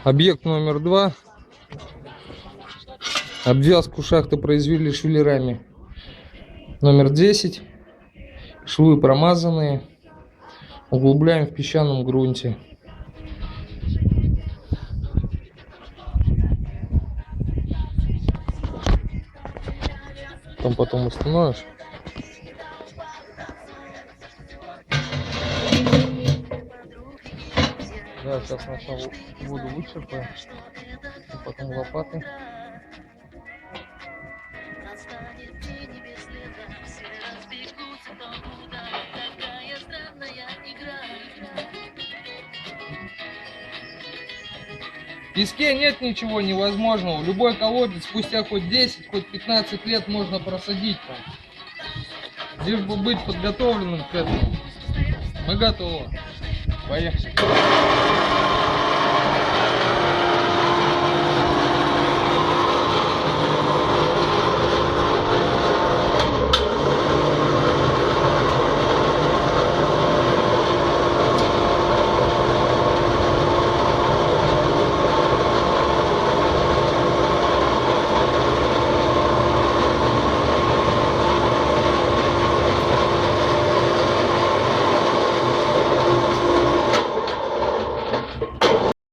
Объект номер 2. Обвязку шахты произвели швеллерами. Номер 10. Швы промазанные. Углубляем в песчаном грунте. Там потом установишь. Да, сейчас сначала воду вычерпаем, а потом лопатой. В песке нет ничего невозможного. Любой колодец спустя хоть 10, хоть 15 лет можно просадить там. Лишь бы быть подготовленным к этому. Мы готовы. Поехали.